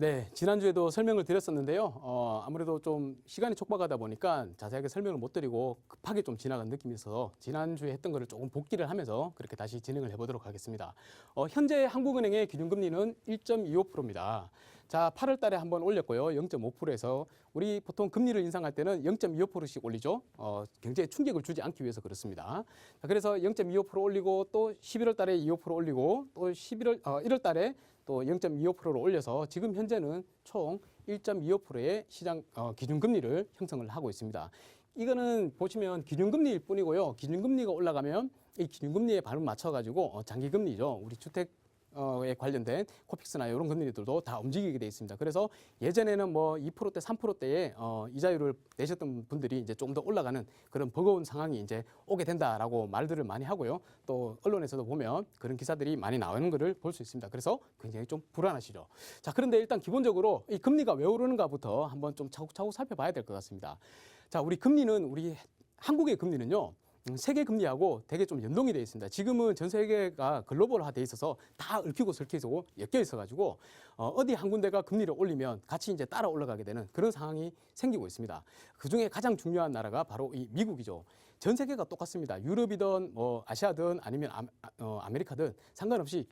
네, 지난주에도 설명을 드렸었는데요. 아무래도 좀 시간이 촉박하다 보니까 자세하게 설명을 못 드리고 급하게 좀 지나간 느낌이 있어서 지난주에 했던 거를 조금 복기를 하면서 그렇게 다시 진행을 해보도록 하겠습니다. 현재 한국은행의 기준금리는 1.25%입니다. 자, 8월 달에 한번 올렸고요. 0.5%에서 우리 보통 금리를 인상할 때는 0.25%씩 올리죠. 굉장히 충격을 주지 않기 위해서 그렇습니다. 자, 그래서 0.25% 올리고 또 11월 달에 2% 올리고 또 1월 달에 또 0.25%로 올려서 지금 현재는 총 1.25%의 시장 기준금리를 형성을 하고 있습니다. 이거는 보시면 기준금리일 뿐이고요. 기준금리가 올라가면 이 기준금리에 발음 맞춰가지고 장기금리죠. 우리 주택 에 관련된 코픽스나 이런 금리들도 다 움직이게 돼 있습니다. 그래서 예전에는 뭐 2%대, 3%대의 이자율을 내셨던 분들이 이제 좀 더 올라가는 그런 버거운 상황이 이제 오게 된다라고 말들을 많이 하고요. 또 언론에서도 보면 그런 기사들이 많이 나오는 것을 볼 수 있습니다. 그래서 굉장히 좀 불안하시죠. 자, 그런데 일단 기본적으로 이 금리가 왜 오르는가부터 한번 좀 차곡차곡 살펴봐야 될 것 같습니다. 자, 우리 한국의 금리는요. 세계 금리하고 되게 좀 연동이 되어 있습니다. 지금은 전 세계가 글로벌화 돼 있어서 다 얽히고 설키고 엮여 있어가지고 어디 한 군데가 금리를 올리면 같이 이제 따라 올라가게 되는 그런 상황이 생기고 있습니다. 그 중에 가장 중요한 나라가 바로 이 미국이죠. 전 세계가 똑같습니다. 유럽이든 뭐 아시아든 아니면 아메리카든 상관없이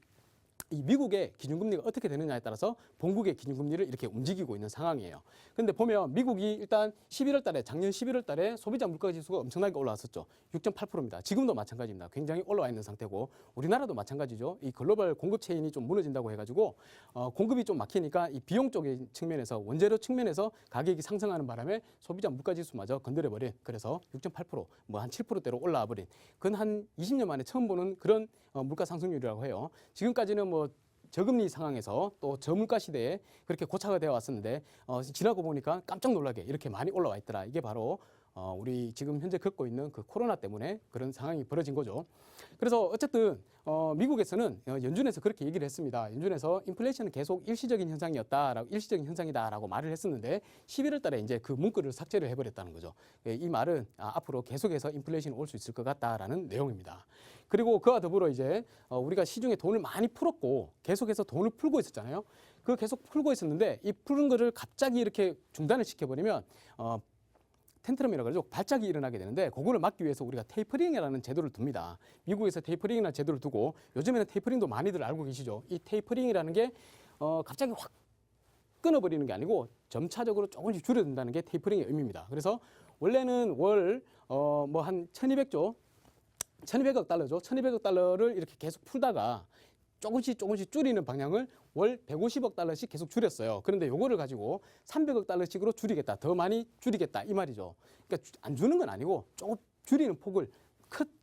이 미국의 기준금리가 어떻게 되느냐에 따라서 본국의 기준금리를 이렇게 움직이고 있는 상황이에요. 근데 보면 미국이 일단 11월 달에, 작년 11월 달에 소비자 물가 지수가 엄청나게 올라왔었죠. 6.8%입니다. 지금도 마찬가지입니다. 굉장히 올라와 있는 상태고 우리나라도 마찬가지죠. 이 글로벌 공급 체인이 좀 무너진다고 해가지고 공급이 좀 막히니까 이 비용 쪽의 측면에서 원재료 측면에서 가격이 상승하는 바람에 소비자 물가 지수마저 건드려버린 그래서 6.8% 뭐 한 7%대로 올라와 버린 그건 한 20년 만에 처음 보는 그런 물가 상승률이라고 해요. 지금까지는 뭐 저금리 상황에서 또 저물가 시대에 그렇게 고착화 되어 왔었는데 지나고 보니까 깜짝 놀라게 이렇게 많이 올라와 있더라. 이게 바로 우리 지금 현재 겪고 있는 그 코로나 때문에 그런 상황이 벌어진 거죠. 그래서 어쨌든 미국에서는 연준에서 그렇게 얘기를 했습니다. 연준에서 인플레이션은 계속 일시적인 현상이다라고 말을 했었는데 11월 달에 이제 그 문구를 삭제를 해버렸다는 거죠. 이 말은 앞으로 계속해서 인플레이션이 올 수 있을 것 같다라는 내용입니다. 그리고 그와 더불어 이제 우리가 시중에 돈을 많이 풀었고 계속해서 돈을 풀고 있었잖아요. 그 계속 풀고 있었는데 이 푸른 거를 갑자기 이렇게 중단을 시켜버리면 텐트럼이라고 그러죠. 발작이 일어나게 되는데 그거를 막기 위해서 우리가 테이퍼링이라는 제도를 둡니다. 미국에서 테이퍼링이라는 제도를 두고 요즘에는 테이퍼링도 많이들 알고 계시죠. 이 테이퍼링이라는 게 갑자기 확 끊어버리는 게 아니고 점차적으로 조금씩 줄여든다는 게 테이퍼링의 의미입니다. 그래서 원래는 월 뭐 한 1200조 1200억 달러죠. 1200억 달러를 이렇게 계속 풀다가 조금씩 줄이는 방향을 월 150억 달러씩 계속 줄였어요. 그런데 요거를 가지고 300억 달러씩으로 줄이겠다. 더 많이 줄이겠다. 이 말이죠. 그러니까 안 주는 건 아니고 조금 줄이는 폭을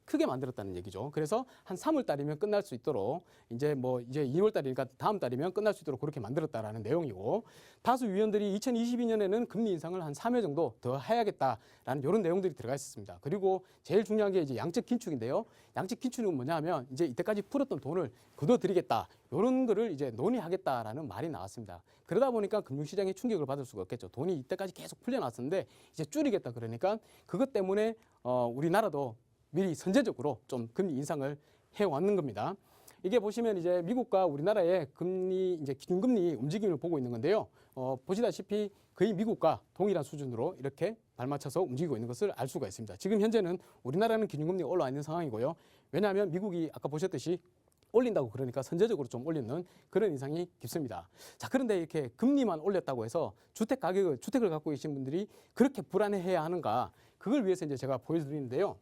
크게 만들었다는 얘기죠. 그래서 한 3월 달이면 끝날 수 있도록 이제 2월 달이니까 다음 달이면 끝날 수 있도록 그렇게 만들었다라는 내용이고 다수 위원들이 2022년에는 금리 인상을 한 3회 정도 더 해야겠다라는 이런 내용들이 들어가 있었습니다. 그리고 제일 중요한 게 이제 양적 긴축인데요. 양적 긴축은 뭐냐면 이제 이때까지 풀었던 돈을 거둬들이겠다. 이런 거를 이제 논의하겠다라는 말이 나왔습니다. 그러다 보니까 금융시장에 충격을 받을 수가 없겠죠. 돈이 이때까지 계속 풀려났었는데 이제 줄이겠다 그러니까 그것 때문에 우리나라도 미리 선제적으로 좀 금리 인상을 해왔는 겁니다. 이게 보시면 이제 미국과 우리나라의 이제 기준금리 움직임을 보고 있는 건데요. 보시다시피 거의 미국과 동일한 수준으로 이렇게 발맞춰서 움직이고 있는 것을 알 수가 있습니다. 지금 현재는 우리나라는 기준금리가 올라와 있는 상황이고요. 왜냐하면 미국이 아까 보셨듯이 올린다고 그러니까 선제적으로 좀 올리는 그런 인상이 깊습니다. 자, 그런데 이렇게 금리만 올렸다고 해서 주택을 갖고 계신 분들이 그렇게 불안해해야 하는가? 그걸 위해서 이제 제가 보여드리는데요.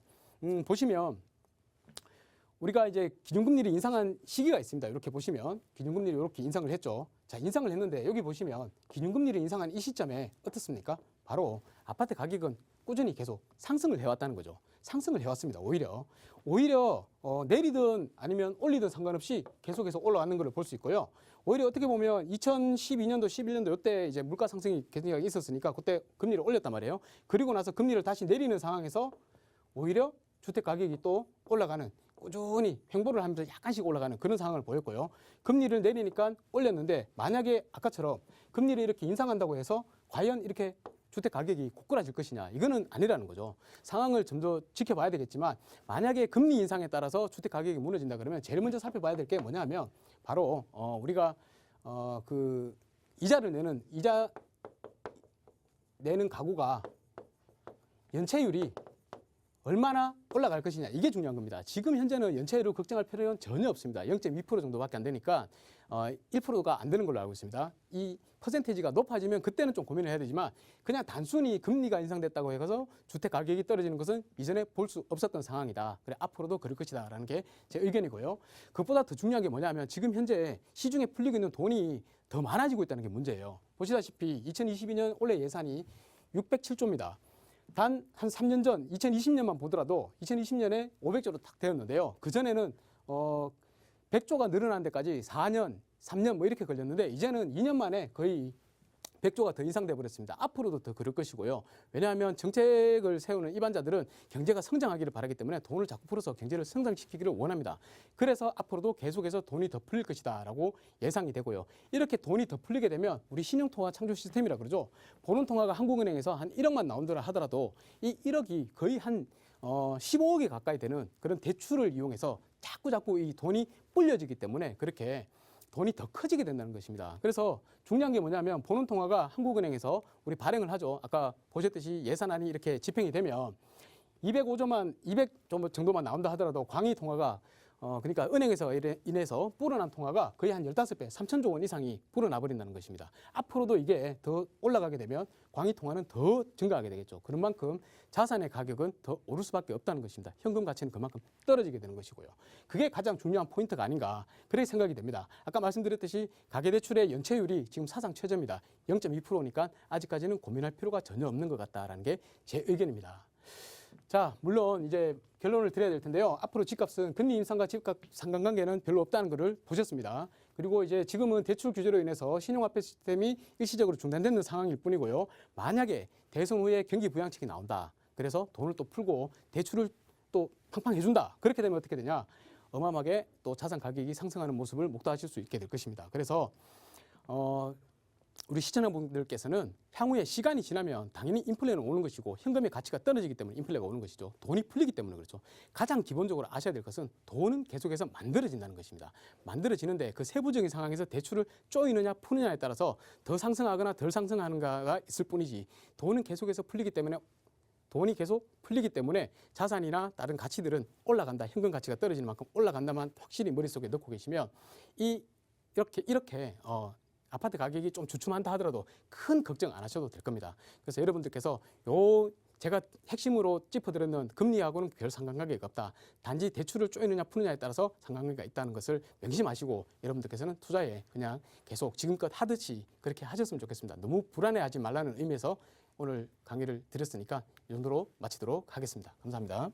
보시면 우리가 이제 기준금리를 인상한 시기가 있습니다. 이렇게 보시면 기준금리를 이렇게 인상을 했죠. 자, 인상을 했는데 여기 보시면 기준금리를 인상한 이 시점에 어떻습니까? 바로 아파트 가격은 꾸준히 계속 상승을 해왔다는 거죠. 상승을 해왔습니다. 오히려 내리든 아니면 올리든 상관없이 계속해서 올라가는 걸 볼 수 있고요. 오히려 어떻게 보면 2012년도, 11년도 이때 이제 물가 상승이 계속 있었으니까 그때 금리를 올렸단 말이에요. 그리고 나서 금리를 다시 내리는 상황에서 오히려 주택 가격이 또 올라가는 꾸준히 횡보를 하면서 약간씩 올라가는 그런 상황을 보였고요. 금리를 내리니까 올렸는데 만약에 아까처럼 금리를 이렇게 인상한다고 해서 과연 이렇게 주택 가격이 고꾸라질 것이냐 이거는 아니라는 거죠. 상황을 좀 더 지켜봐야 되겠지만 만약에 금리 인상에 따라서 주택 가격이 무너진다 그러면 제일 먼저 살펴봐야 될 게 뭐냐면 바로 우리가 그 이자 내는 가구가 연체율이 얼마나 올라갈 것이냐, 이게 중요한 겁니다. 지금 현재는 연체율을 걱정할 필요는 전혀 없습니다. 0.2% 정도밖에 안 되니까 1%가 안 되는 걸로 알고 있습니다. 이 퍼센테이지가 높아지면 그때는 좀 고민을 해야 되지만 그냥 단순히 금리가 인상됐다고 해서 주택 가격이 떨어지는 것은 이전에 볼 수 없었던 상황이다. 그래 앞으로도 그럴 것이다 라는 게 제 의견이고요. 그것보다 더 중요한 게 뭐냐면 지금 현재 시중에 풀리고 있는 돈이 더 많아지고 있다는 게 문제예요. 보시다시피 2022년 올해 예산이 607조입니다. 단 한 3년 전 2020년만 보더라도 2020년에 500조로 딱 되었는데요. 그전에는 100조가 늘어난 데까지 4년, 3년 뭐 이렇게 걸렸는데 이제는 2년 만에 거의 100조가 더 인상돼 버렸습니다. 앞으로도 더 그럴 것이고요. 왜냐하면 정책을 세우는 일반자들은 경제가 성장하기를 바라기 때문에 돈을 자꾸 풀어서 경제를 성장시키기를 원합니다. 그래서 앞으로도 계속해서 돈이 더 풀릴 것이다라고 예상이 되고요. 이렇게 돈이 더 풀리게 되면 우리 신용통화 창조 시스템이라 그러죠. 보론통화가 한국은행에서 한 1억만 나온다라 하더라도 이 1억이 거의 한 15억이 가까이 되는 그런 대출을 이용해서 자꾸 이 돈이 불려지기 때문에 그렇게 돈이 더 커지게 된다는 것입니다. 그래서 중요한 게 뭐냐면 보론통화가 한국은행에서 우리 발행을 하죠. 아까 보셨듯이 예산안이 이렇게 집행이 되면 200 정도만 나온다 하더라도 광의통화가 그러니까 은행에서 인해서 불어난 통화가 거의 한 15배, 3천조 원 이상이 불어나 버린다는 것입니다. 앞으로도 이게 더 올라가게 되면 광의통화는 더 증가하게 되겠죠. 그런 만큼 자산의 가격은 더 오를 수밖에 없다는 것입니다. 현금 가치는 그만큼 떨어지게 되는 것이고요. 그게 가장 중요한 포인트가 아닌가 그렇게 생각이 됩니다. 아까 말씀드렸듯이 가계대출의 연체율이 지금 사상 최저입니다. 0.2%니까 아직까지는 고민할 필요가 전혀 없는 것 같다라는 게 제 의견입니다. 자, 물론 이제 결론을 드려야 될 텐데요. 앞으로 집값은 금리 인상과 집값 상관관계는 별로 없다는 것을 보셨습니다. 그리고 이제 지금은 대출 규제로 인해서 신용화폐 시스템이 일시적으로 중단되는 상황일 뿐이고요. 만약에 대선 후에 경기 부양책이 나온다. 그래서 돈을 또 풀고 대출을 또 팡팡 해준다. 그렇게 되면 어떻게 되냐? 어마어마하게 또 자산 가격이 상승하는 모습을 목도하실 수 있게 될 것입니다. 그래서 우리 시청자분들께서는 향후에 시간이 지나면 당연히 인플레는 오는 것이고 현금의 가치가 떨어지기 때문에 인플레가 오는 것이죠. 돈이 풀리기 때문에 그렇죠. 가장 기본적으로 아셔야 될 것은 돈은 계속해서 만들어진다는 것입니다. 만들어지는데 그 세부적인 상황에서 대출을 쪼이느냐 푸느냐에 따라서 더 상승하거나 덜 상승하는가가 있을 뿐이지 돈은 계속해서 풀리기 때문에 돈이 계속 풀리기 때문에 자산이나 다른 가치들은 올라간다. 현금 가치가 떨어지는 만큼 올라간다만 확실히 머릿속에 넣고 계시면 이렇게 아파트 가격이 좀 주춤한다 하더라도 큰 걱정 안 하셔도 될 겁니다. 그래서 여러분들께서 제가 핵심으로 짚어드렸는 금리하고는 별 상관관계가 없다. 단지 대출을 쪼이느냐 푸느냐에 따라서 상관관계가 있다는 것을 명심하시고 여러분들께서는 투자에 그냥 계속 지금껏 하듯이 그렇게 하셨으면 좋겠습니다. 너무 불안해하지 말라는 의미에서 오늘 강의를 드렸으니까 이 정도로 마치도록 하겠습니다. 감사합니다.